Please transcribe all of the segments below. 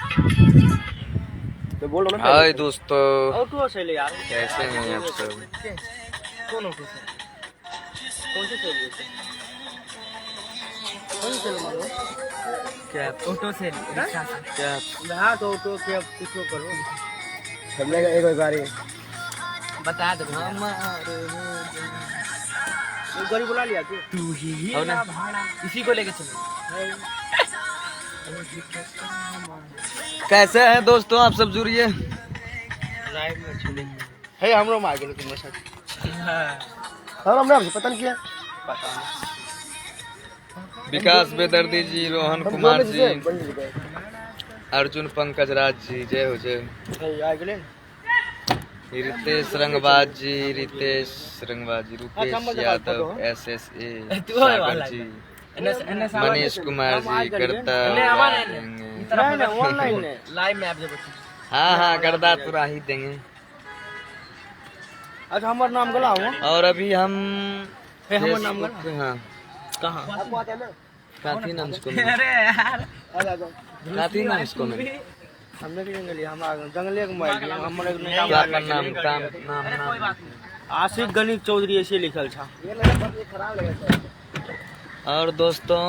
तो बोल रहा हूँ ना। हाय दोस्तों, ऑटो से ले यार। कैसे हैं आप सब? कौन ऑटो से? कौन से चल रही है? कौन से चल मारो? क्या ऑटो से रिक्शा से क्या हाँ तो ऑटो के अब कुछ करो हमने एक गाड़ी बता दो हमारे एक गाड़ी बुला लिया तू ही ना भाड़ा इसी को लेके चलो। कैसे हैं दोस्तों आप सब? जुड़िए। लाइव में चले है हम लोग मार गए तुम साथ। हां हमने आपसे पता नहीं किया पता नहीं। विकास बेदर्दी जी, रोहन कुमार जी, अर्जुन पंकज राज जी, जय हो जय। रितेश रंगबाज जी, रुपेश यादव, SSA सागर जी, मनीष कुमार जी, करता लाइव में आप जब हाँ करदा तुरा ही देंगे। अच्छा हमारा नाम गला हुआ और अभी हम हमारा नाम गला हाँ कहाँ काथी नाम इसको अरे यार काथी नाम इसको हमने भी जंगली हमारा जंगली के मोबाइल हमारे नाम आशिक गणित चौधरी ऐसे लिखल था। और दोस्तों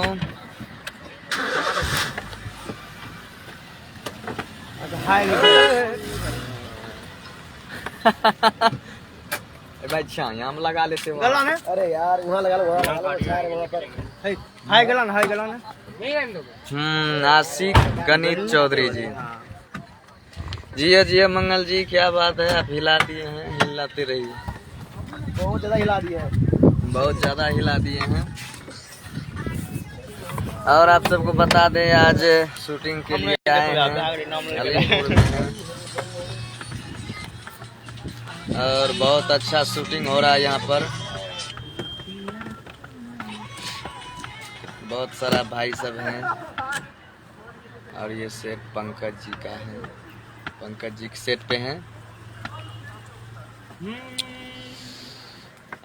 हाय भाई छाया में लगा लेते हो। गला ने अरे यार वहाँ लगा लो वहाँ पर हाय गला ना आशिक गणित चौधरी जी। जिया मंगल जी, क्या बात है, आप हिला दिए हैं, हिलाते रहिए। बहुत ज्यादा हिला दिए हैं, बहुत ज्यादा हिला दिए हैं। और आप सबको बता दें आज शूटिंग के लिए आए हैं अलीपुर में हैं। और बहुत अच्छा शूटिंग हो रहा है यहाँ पर। बहुत सारा भाई सब हैं। और ये सेट पंकज जी का है, पंकज जी के सेट पे हैं।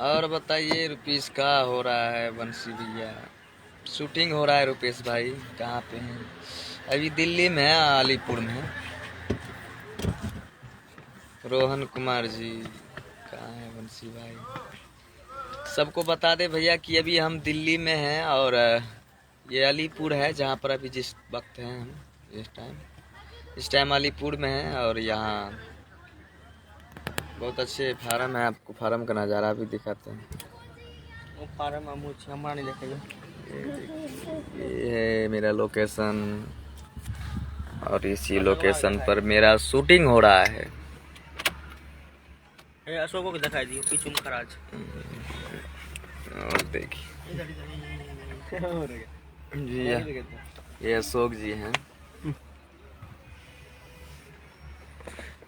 और बताइए रुपेश का हो रहा है? बंसी भैया शूटिंग हो रहा है। रुपेश भाई कहाँ पे हैं? अभी दिल्ली में है, अलीपुर में है। रोहन कुमार जी कहाँ है? बंसी भाई सबको बता दे भैया कि अभी हम दिल्ली में हैं और ये अलीपुर है जहाँ पर अभी जिस वक्त हैं हम इस टाइम अलीपुर में है। और यहाँ बहुत अच्छे फार्म है, आपको फार्म का नज़ारा भी दिखाते हैं। वो फार्म हमारा नहीं देखेगा। ये है मेरा लोकेशन और इसी लोकेशन पर मेरा शूटिंग हो रहा है। अशोक को दिखाई दियो पीछे महाराज। और देखिए जी ये अशोक जी हैं।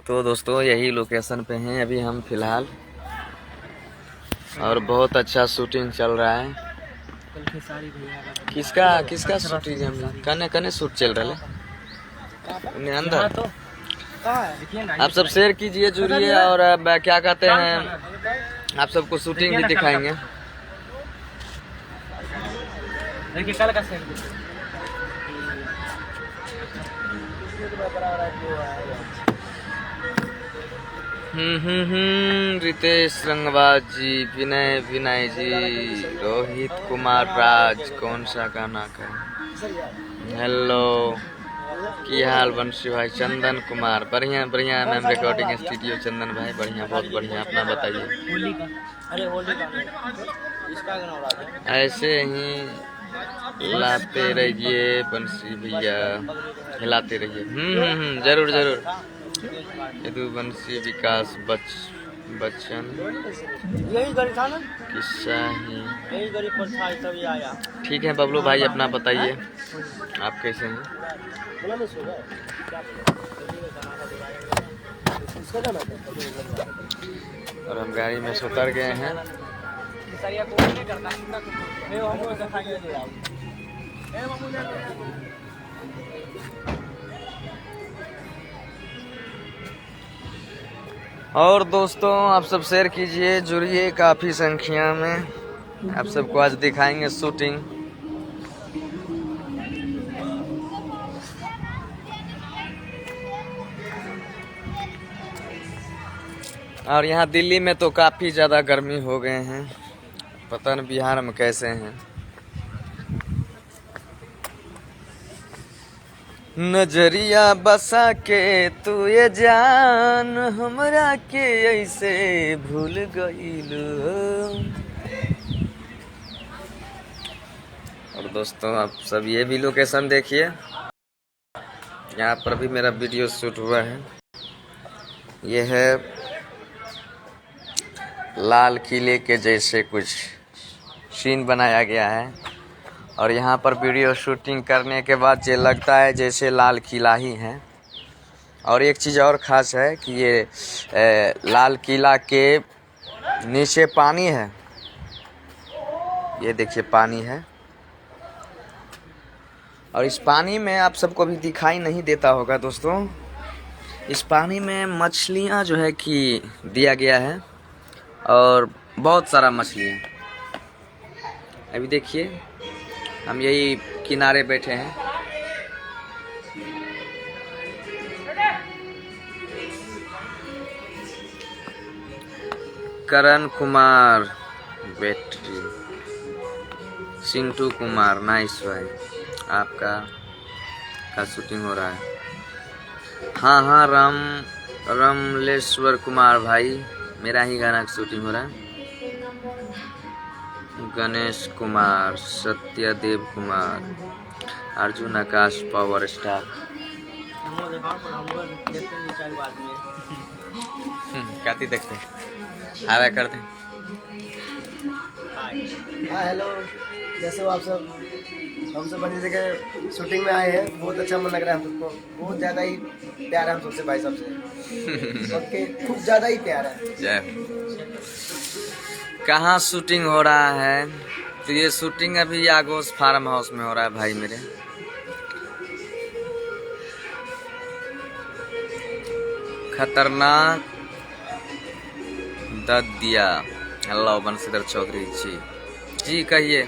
तो दोस्तों यही लोकेशन पे हैं अभी हम फिलहाल। और बहुत अच्छा शूटिंग चल रहा है। किसका शूटिंग है? कने शूट चल रहा है अंदर। आप सब शेयर कीजिए, जुड़िए। और क्या कहते हैं, आप सबको शूटिंग भी दिखाएंगे। कल का रितेश रंगबाज जी, विनय जी, रोहित कुमार राज, कौन सा गाना का? हेलो की हाल बंशी भाई? चंदन कुमार बढ़िया मैम रिकॉर्डिंग स्टूडियो चंदन भाई बढ़िया, बहुत बढ़िया। अपना बताइए। ऐसे ही हिलाते रहिए बंसी भैया, हिलाते रहिए। जरूर यदुवंशी विकास बच्चन यही गाड़ी था ना, किस्सा ही यही गाड़ी पर था तभी आया। ठीक है बबलू भाई, अपना बताइए आप कैसे हैं? और हम गाड़ी में से उतर गए हैं। और दोस्तों आप सब शेयर कीजिए, जुड़िए काफ़ी संख्या में। आप सबको आज दिखाएंगे शूटिंग। और यहाँ दिल्ली में तो काफ़ी ज़्यादा गर्मी हो गए हैं, पता नहीं बिहार में कैसे हैं। नजरिया बसा के तू ये जान हमरा के ऐसे भूल गईलू। और दोस्तों आप सब ये भी लोकेशन देखिए, यहाँ पर भी मेरा वीडियो शूट हुआ है। ये है लाल किले के जैसे कुछ सीन बनाया गया है, और यहाँ पर वीडियो शूटिंग करने के बाद ये लगता है जैसे लाल किला ही है। और एक चीज़ और ख़ास है कि ये लाल किला के नीचे पानी है, ये देखिए पानी है, और इस पानी में आप सबको भी दिखाई नहीं देता होगा दोस्तों, इस पानी में मछलियाँ जो है कि दिया गया है, और बहुत सारा मछलियाँ। अभी देखिए हम यही किनारे बैठे हैं। करण कुमार बैटरी, सिंटू कुमार, नाइस भाई, आपका शूटिंग हो रहा है। हाँ रमलेश्वर कुमार भाई, मेरा ही गाना का शूटिंग हो रहा है। गणेश कुमार, सत्यदेव कुमार, अर्जुन आकाश पावर स्टार। काती देखते हारा करते। हाँ हेलो, जैसे हो आप सब, हम सब बनी जगह शूटिंग में आए हैं। बहुत अच्छा मन लग रहा है हम सबको, बहुत ज़्यादा ही प्यार है हम सबसे भाई सबसे। सबके खूब ज़्यादा ही प्यार है। जय। कहाँ शूटिंग हो रहा है? तो ये शूटिंग अभी आगोश फार्म हाउस में हो रहा है भाई मेरे। खतरनाक ददिया। हेलो बंशीधर चौधरी जी कहिए,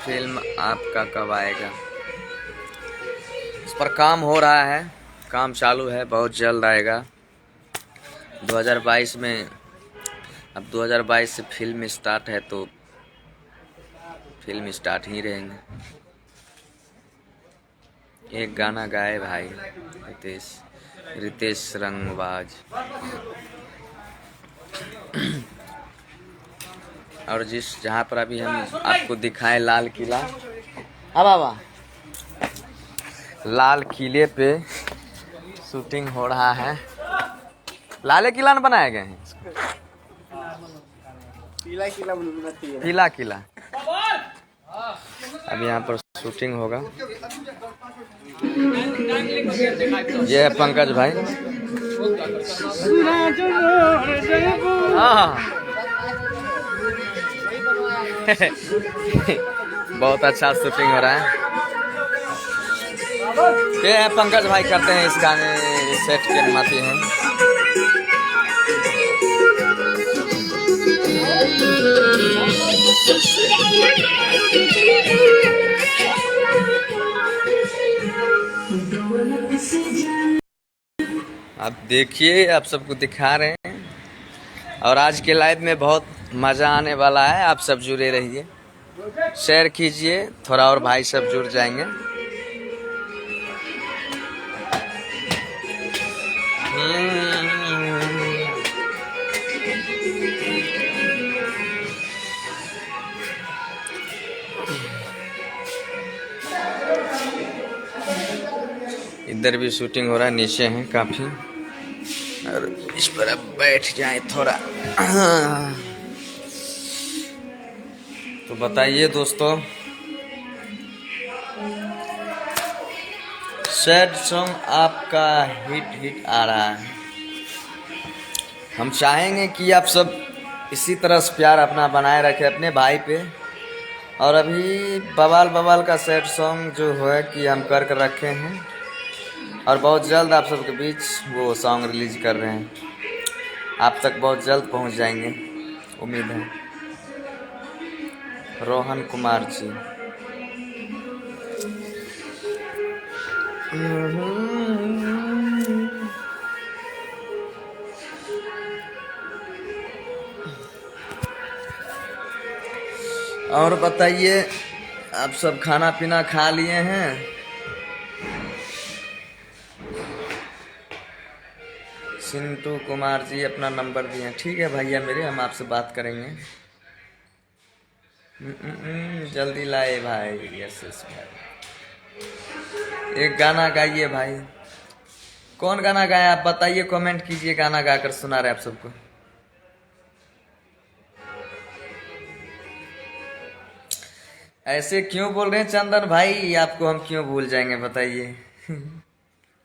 फिल्म आपका कब आएगा? इस पर काम हो रहा है, काम चालू है, बहुत जल्द आएगा 2022 में। अब 2022 से फिल्म स्टार्ट है तो फिल्म स्टार्ट ही रहेंगे। एक गाना गाए भाई रितेश रंगबाज। और जहाँ पर अभी हम आपको दिखाएं लाल किला, हाँ बाबा, लाल किले पे शूटिंग हो रहा है। लाले किला न बनाए गए हैं, पीला किला। अब यहाँ पर शूटिंग होगा। ये है पंकज भाई। हाँ बहुत अच्छा शूटिंग हो रहा है। ये है पंकज भाई, करते हैं इस गाने सेट के अनुमति है। आप देखिए, आप सबको दिखा रहे हैं, और आज के लाइव में बहुत मज़ा आने वाला है। आप सब जुड़े रहिए, शेयर कीजिए, थोड़ा और भाई सब जुड़ जाएंगे। इधर भी शूटिंग हो रहा है, नीचे हैं काफ़ी, और इस पर अब बैठ जाए थोड़ा। तो बताइए दोस्तों, सैड सॉन्ग आपका हिट आ रहा है। हम चाहेंगे कि आप सब इसी तरह से प्यार अपना बनाए रखें अपने भाई पे। और अभी बवाल का सैड सॉन्ग जो है कि हम कर रखे हैं, और बहुत जल्द आप सबके बीच वो सॉन्ग रिलीज कर रहे हैं, आप तक बहुत जल्द पहुंच जाएंगे, उम्मीद है। रोहन कुमार जी, और बताइए, आप सब खाना पीना खा लिए हैं? सिंटू कुमार जी अपना नंबर दिए हैं। ठीक है भैया मेरे, हम आपसे बात करेंगे। जल्दी लाए भाई। यस यस भाई, एक गाना गाइए भाई। कौन गाना गाया आप बताइए, कमेंट कीजिए, गाना गाकर सुना रहे आप सबको। ऐसे क्यों बोल रहे हैं चंदन भाई, आपको हम क्यों भूल जाएंगे बताइए।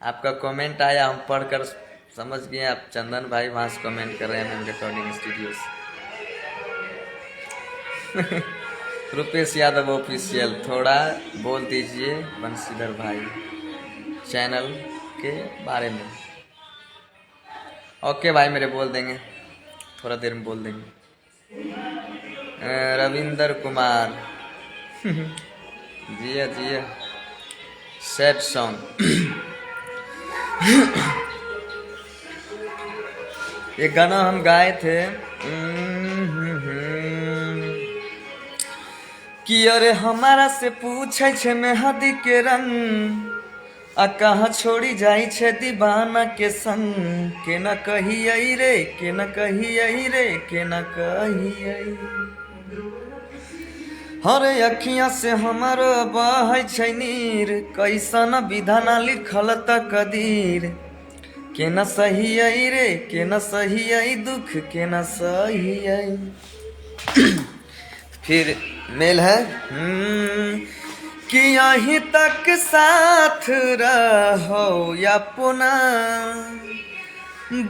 आपका कमेंट आया, हम पढ़कर समझ गए आप चंदन भाई वहां से कमेंट कर रहे हैं हम रिकॉर्डिंग स्टूडियो से। रुपेश यादव ऑफिशियल, थोड़ा बोल दीजिए बंशीधर भाई चैनल के बारे में। ओके भाई मेरे, बोल देंगे, थोड़ा देर में बोल देंगे। रविंदर कुमार जिया जिया, सैड सॉन्ग। एक गाना हम गाए थे कि अरे हमारा से पूछे छे मेहदी के रंग, आ कहाँ छोड़ी जाई छे दीवाना के संग, के न कही आई रे, के न कही आई रे, के न कही आई। हरे अखियां से हमारो बहै छै नीर, कैसन विधान लिखल तकदीर, के न सही आई रे, के न सही आई दुख, के न सही आई। फिर मेल है कि यहीं तक साथ रहो या पुनः,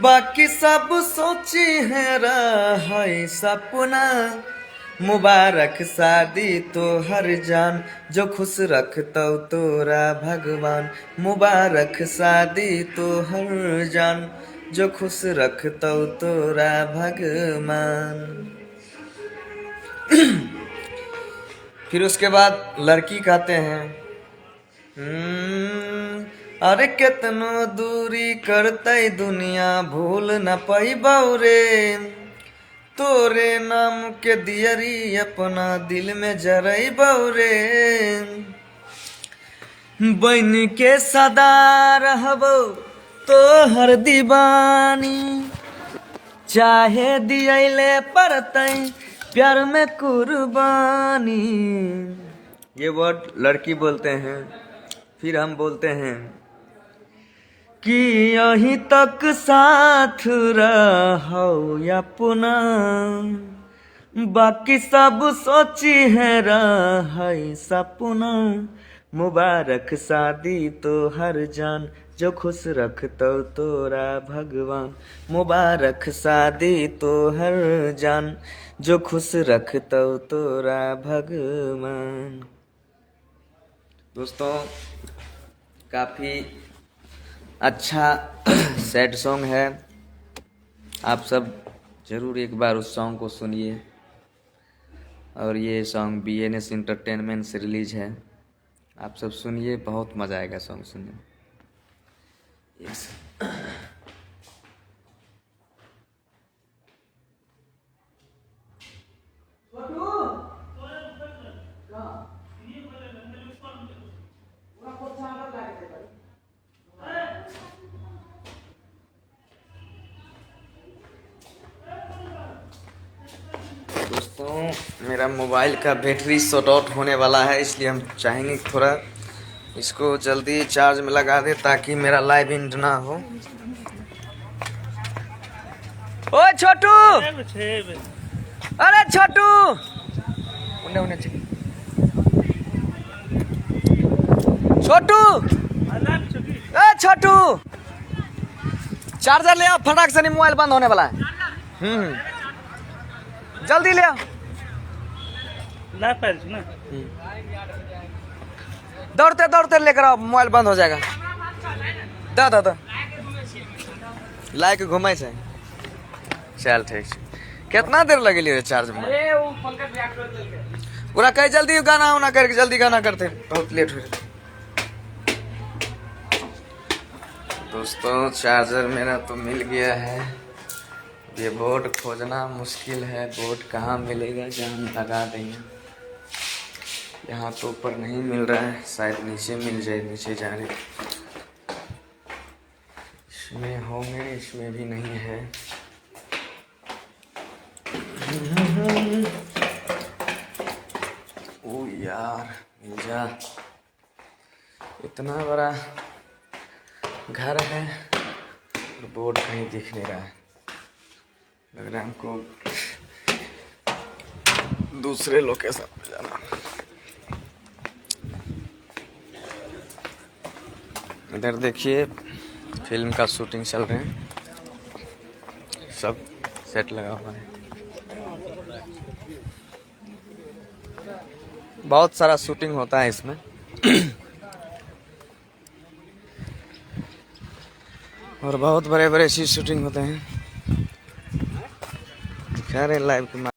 बाकी सब सोची है रहे सपना, मुबारक शादी तो हर जान, जो खुश रखतो तोरा भगवान, मुबारक शादी तो हर जान, जो खुश रखतो तोरा भगवान। फिर उसके बाद लड़की कहते हैं अरे कितनो दूरी करते दुनिया, भूल न पैबौ रे, तोरे नाम के दियरी अपना दिल में जरैबौ रे, बन के सदा रहबौ तोहर दीवानी, चाहे दियले पड़तै प्यार में कुर्बानी। ये वर्ड लड़की बोलते हैं। फिर हम बोलते हैं कि यहीं तक साथ रहो या पुनः, बाकी सब सोची है रहे सपना, मुबारक शादी तो हर जान, जो खुश रखतो तोरा भगवान, मुबारक शादी तो हर जान, जो खुश रखतो तोरा भगवान। दोस्तों काफ़ी अच्छा सैड सॉन्ग है, आप सब ज़रूर एक बार उस सॉन्ग को सुनिए। और ये सॉन्ग BNS एंटरटेनमेंट से रिलीज है, आप सब सुनिए, बहुत मज़ा आएगा सॉन्ग सुनने में। यस दोस्तों मेरा मोबाइल का बैटरी शॉर्ट आउट होने वाला है, इसलिए हम चाहेंगे थोड़ा इसको जल्दी चार्ज में लगा दे ताकि मेरा लाइव एंड ना हो। ओए छोटू, अरे छोटू, उन्हें उन्हें छोटू, ए छोटू, चार्जर ले आओ, फटाक से नहीं मोबाइल बंद होने वाला है। जल्दी ले आओ, दौड़ते दौड़ते लेकर आओ, मोबाइल बंद हो जाएगा। दा दा दा लाइक घुमाई से चल ठीक है। कितना देर लगेली चार्ज में? पूरा कहीं जल्दी गाना उना करके जल्दी गाना करते, बहुत लेट हो रहा। दोस्तों चार्जर मेरा तो मिल गया है, ये बोर्ड खोजना मुश्किल है, बोर्ड कहाँ मिलेगा, जहाँ लगा देंगे। यहाँ तो ऊपर नहीं मिल रहा है, शायद नीचे मिल जाए, नीचे जा रहे। इसमें होंगे, इसमें भी नहीं है। ओ यार जा, इतना बड़ा घर है और बोर्ड कहीं दिख नहीं रहा है। लग रहा है हमको दूसरे लोकेशन पे जाना। इधर देखिए फिल्म का शूटिंग चल रहे हैं, सब सेट लगा हुआ है। बहुत सारा शूटिंग होता है इसमें। और बहुत बड़े बड़े चीज शूटिंग होते हैं, दिखा रहे लाइव के